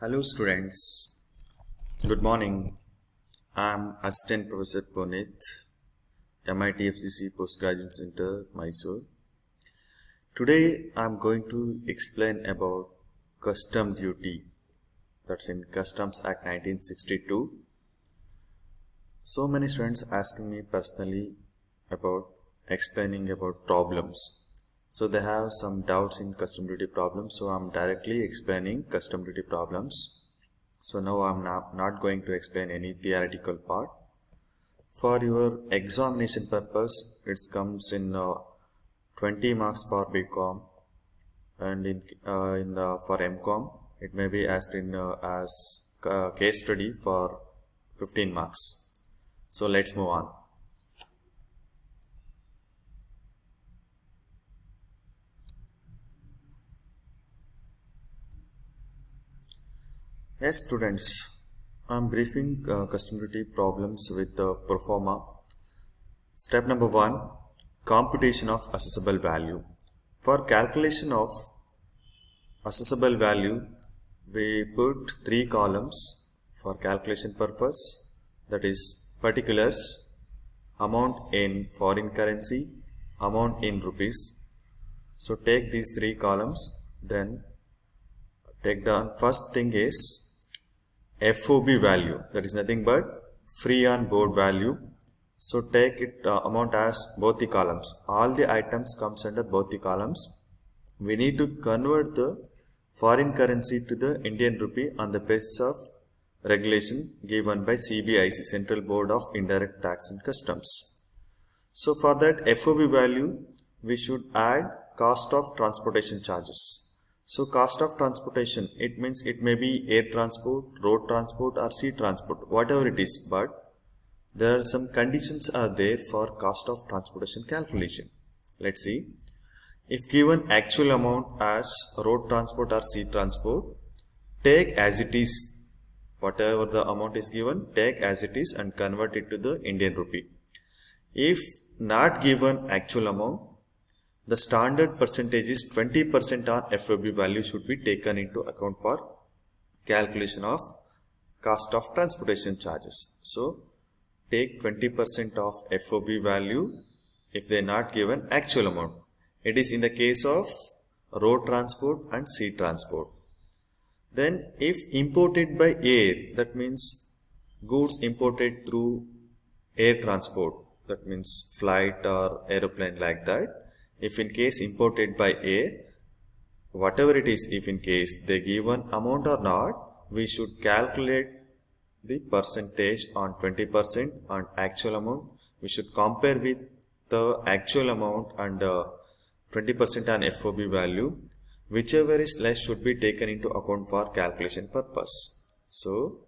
Hello students, good morning. I am Assistant Professor Punit, MIT FCC Postgraduate Center, Mysore. Today I am going to explain about custom duty, that's in Customs Act 1962. So many students asking me personally about explaining about problems. So they have some doubts in custom duty problems, so I'm directly explaining custom duty problems. So now I'm not going to explain any theoretical part. For your examination purpose, it comes in 20 marks for BCom, and for MCom it may be asked in as case study for 15 marks. So let's move on. Yes, students, I am briefing custom duty problems with the pro forma. Step number 1, computation of assessable value. For calculation of assessable value, we put 3 columns for calculation purpose, that is particulars, amount in foreign currency, amount in rupees. So take these 3 columns, then take down. First thing is FOB value, that is nothing but free on board value. So take it amount as both the columns. All the items comes under both the columns. We need to convert the foreign currency to the Indian rupee on the basis of regulation given by CBIC, Central Board of Indirect Tax and Customs. So for that FOB value, we should add cost of transportation charges. So cost of transportation, it means it may be air transport, road transport or sea transport, whatever it is, but there are some conditions are there for cost of transportation calculation. Let's see. If given actual amount as road transport or sea transport, take as it is, whatever the amount is given, take as it is and convert it to the Indian rupee. If not given actual amount, the standard percentage is 20% on FOB value should be taken into account for calculation of cost of transportation charges. So take 20% of FOB value if they are not given actual amount. It is in the case of road transport and sea transport. Then if imported by air, that means goods imported through air transport, that means flight or aeroplane like that. If in case imported by air, whatever it is, if in case they given amount or not, we should calculate the percentage on 20% on actual amount. We should compare with the actual amount and 20% on FOB value. Whichever is less should be taken into account for calculation purpose. So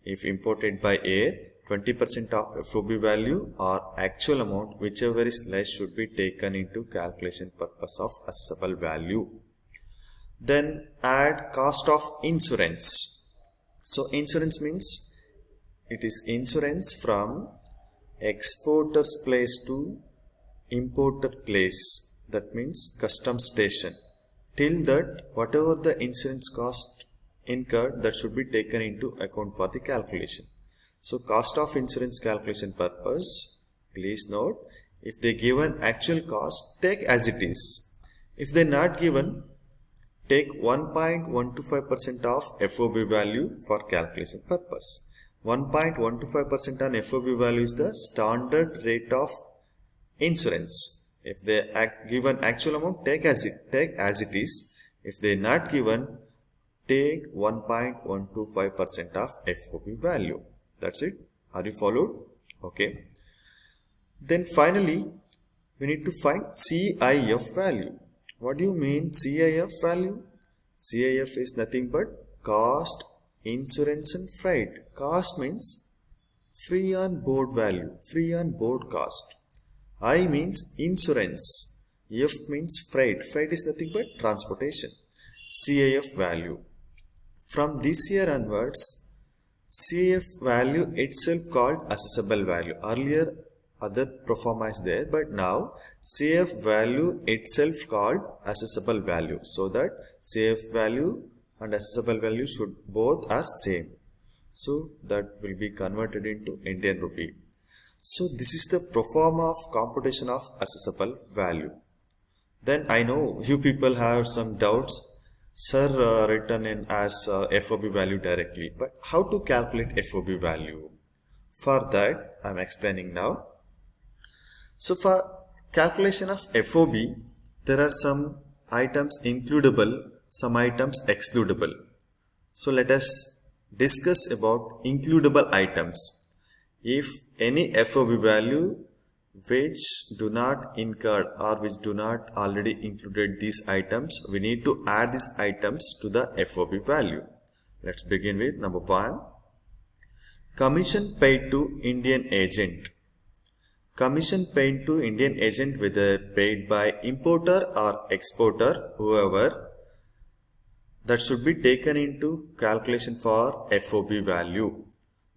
if imported by air, 20% of FOB value or actual amount, whichever is less should be taken into calculation purpose of assessable value. Then add cost of insurance. So insurance means it is insurance from exporter's place to importer place, that means custom station. Till that, whatever the insurance cost incurred, that should be taken into account for the calculation. So cost of insurance calculation purpose, please note, if they given actual cost, take as it is. If they not given, take 1.125% of FOB value for calculation purpose. 1.125% on FOB value is the standard rate of insurance. If they given actual amount, take as it is. If they not given, take 1.125% of FOB value. That's it. Are you followed? Okay. Then finally, we need to find CIF value. What do you mean CIF value? CIF is nothing but cost, insurance and freight. Cost means free on board value, free on board cost. I means insurance. F means freight. Freight is nothing but transportation. CIF value. From this year onwards, CIF value itself called assessable value. Earlier other pro forma is there, but now CIF value itself called assessable value. So that CIF value and accessible value should both are same. So that will be converted into Indian rupee. So this is the pro forma of computation of accessible value. Then I know you people have some doubts. Sir, written in as FOB value directly, but how to calculate FOB value? For that I am explaining now. So for calculation of FOB, there are some items includable, some items excludable. So let us discuss about includable items. If any FOB value which do not incur or which do not already included these items, we need to add these items to the FOB value. Let's begin with number 1. Commission paid to Indian agent. Commission paid to Indian agent, whether paid by importer or exporter, whoever, that should be taken into calculation for FOB value.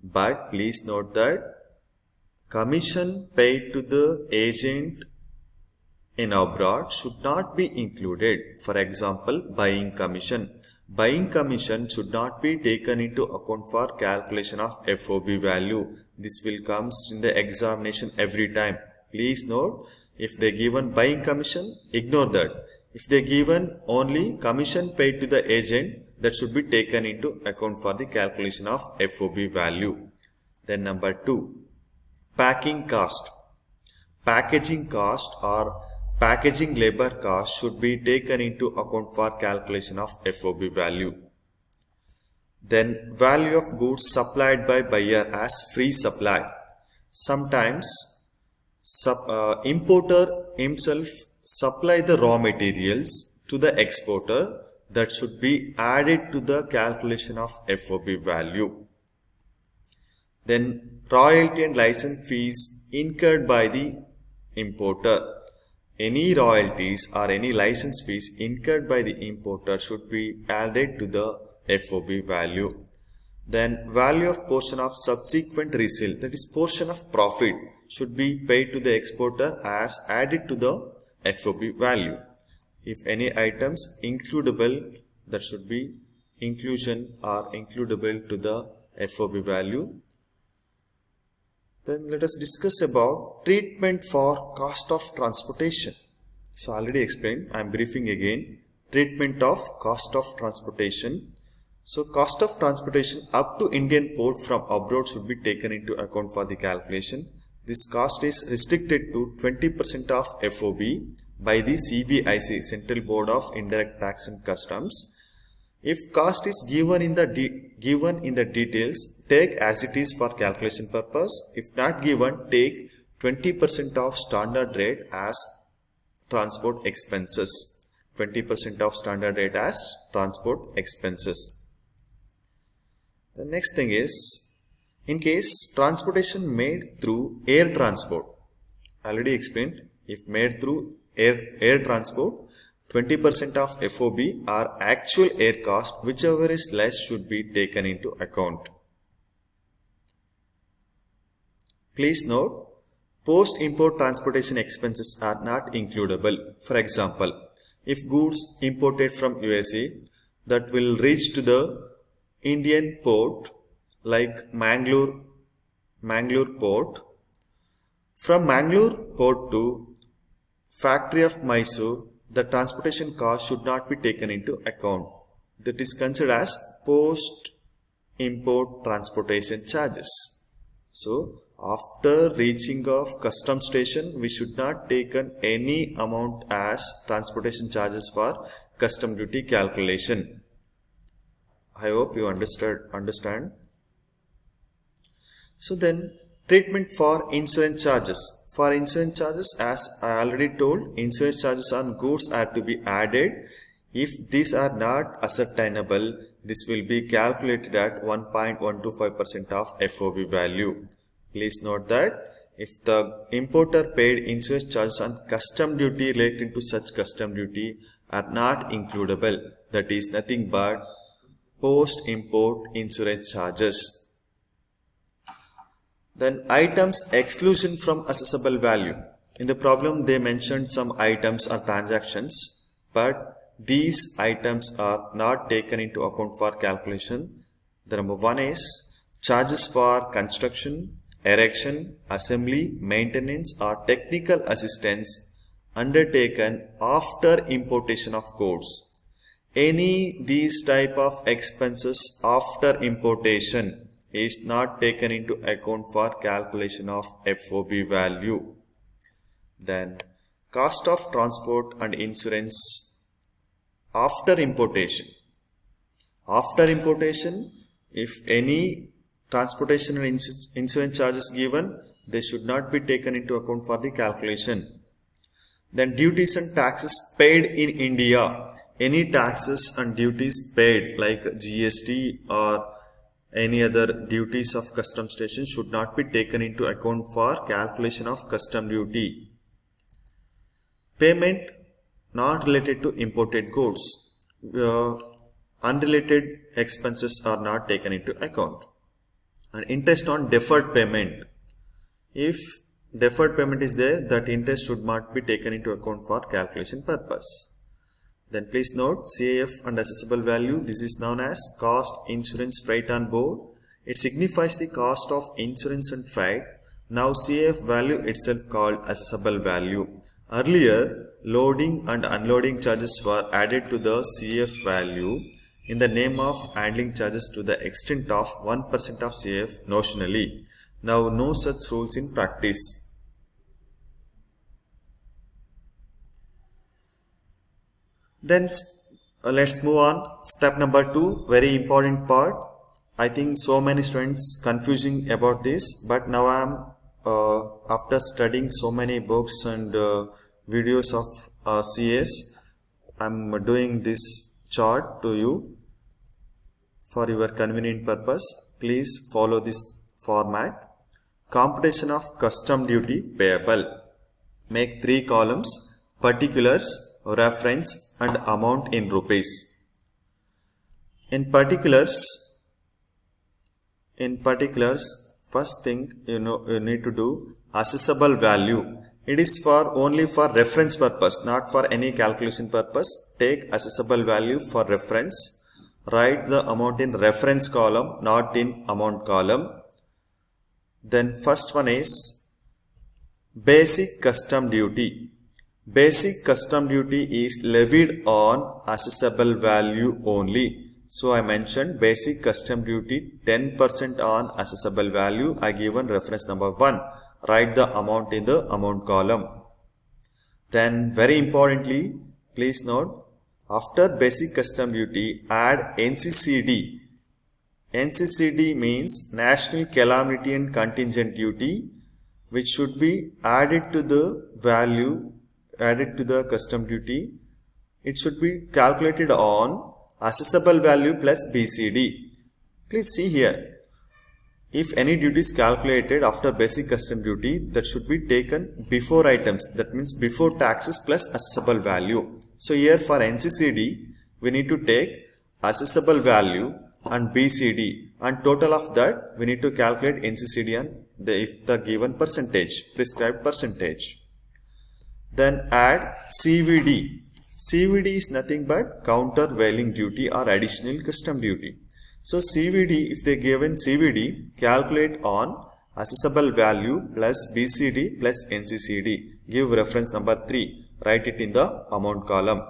But please note that commission paid to the agent in abroad should not be included. For example, buying commission. Buying commission should not be taken into account for calculation of FOB value. This will comes in the examination every time. Please note, if they given buying commission, ignore that. If they given only commission paid to the agent, that should be taken into account for the calculation of FOB value. Then number 2, packing cost. Packaging cost or packaging labor cost should be taken into account for calculation of FOB value. Then value of goods supplied by buyer as free supply. Sometimes importer himself supply the raw materials to the exporter, that should be added to the calculation of FOB value. Then royalty and license fees incurred by the importer. Any royalties or any license fees incurred by the importer should be added to the FOB value. Then value of portion of subsequent resale, that is portion of profit, should be paid to the exporter as added to the FOB value. If any items includable, that should be inclusion or includable to the FOB value. Then let us discuss about treatment for cost of transportation. So already explained, I am briefing again. Treatment of cost of transportation. So cost of transportation up to Indian port from abroad should be taken into account for the calculation. This cost is restricted to 20% of FOB by the CBIC, Central Board of Indirect Tax and Customs. If cost is given in the details, take as it is for calculation purpose. If not given, take 20% of standard rate as transport expenses. 20% of standard rate as transport expenses. The next thing is, in case transportation made through air transport. Already explained, if made through air transport, 20% of FOB or actual air cost, whichever is less, should be taken into account. Please note, post-import transportation expenses are not includable. For example, if goods imported from USA that will reach to the Indian port like Mangalore port, from Mangalore port to factory of Mysore, the transportation cost should not be taken into account. That is considered as post-import transportation charges. So, after reaching of custom station, we should not take any amount as transportation charges for custom duty calculation. I hope you understand. So then, treatment for insurance charges. For insurance charges, as I already told, insurance charges on goods are to be added. If these are not ascertainable, this will be calculated at 1.125% of FOB value. Please note that if the importer paid insurance charges on custom duty relating to such custom duty are not includable, that is nothing but post-import insurance charges. Then items exclusion from accessible value. In the problem they mentioned some items or transactions, but these items are not taken into account for calculation. The number one is charges for construction, erection, assembly, maintenance or technical assistance undertaken after importation of goods. Any these type of expenses after importation is not taken into account for calculation of FOB value. Then cost of transport and insurance after importation. After importation, if any transportation and insurance charges given, they should not be taken into account for the calculation. Then duties and taxes paid in India. Any taxes and duties paid like GST or any other duties of custom station should not be taken into account for calculation of custom duty. Payment not related to imported goods. Unrelated expenses are not taken into account. And interest on deferred payment. If deferred payment is there, that interest should not be taken into account for calculation purpose. Then please note CAF and assessable value. This is known as cost, insurance, freight on board. It signifies the cost of insurance and freight. Now CAF value itself called assessable value. Earlier, loading and unloading charges were added to the CAF value in the name of handling charges to the extent of 1% of CAF notionally. Now no such rules in practice. Then let's move on. Step number 2, very important part. I think so many students confusing about this, but now I am after studying so many books and videos of CS, I am doing this chart to you for your convenient purpose. Please follow this format. Computation of custom duty payable. Make 3 columns: particulars, reference and amount in rupees. In particulars, first thing you need to do assessable value. It is only for reference purpose, not for any calculation purpose. Take assessable value for reference. Write the amount in reference column, not in amount column. Then first one is basic custom duty. Basic custom duty is levied on assessable value only. So I mentioned basic custom duty 10% on assessable value. I given reference number 1. Write the amount in the amount column. Then very importantly, please note, after basic custom duty, add NCCD. NCCD means National Calamity and Contingent Duty, which should be added to the value, added to the custom duty. It should be calculated on assessable value plus BCD. Please see here. If any duty is calculated after basic custom duty, that should be taken before items. That means before taxes plus assessable value. So here for NCCD, we need to take assessable value and BCD, and total of that we need to calculate NCCD and the given percentage, prescribed percentage. Then add CVD. CVD is nothing but countervailing duty or additional custom duty. So CVD, if they given CVD, calculate on assessable value plus BCD plus NCCD. Give reference number 3. Write it in the amount column.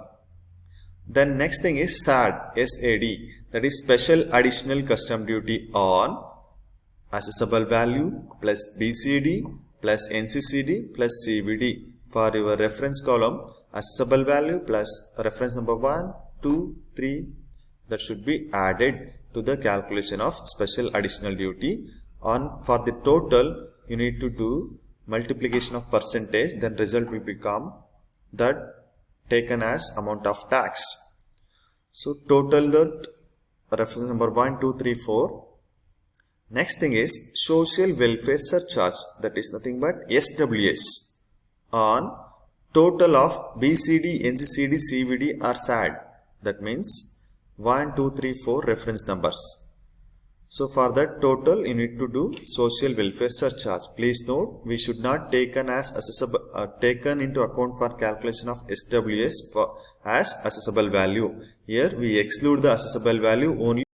Then next thing is SAD, S-A-D, that is special additional custom duty on assessable value plus BCD plus NCCD plus CVD. For your reference column, assessable value plus reference number 1, 2, 3, that should be added to the calculation of special additional duty. On for the total, you need to do multiplication of percentage, then result will become that taken as amount of tax. So total that reference number 1, 2, 3, 4. Next thing is social welfare surcharge, that is nothing but SWS on total of BCD, NCCD, CVD or SAD. That means 1, 2, 3, 4 reference numbers. So for that total, you need to do social welfare surcharge. Please note, we should not taken as accessible, taken into account for calculation of SWS as accessible value. Here we exclude the accessible value only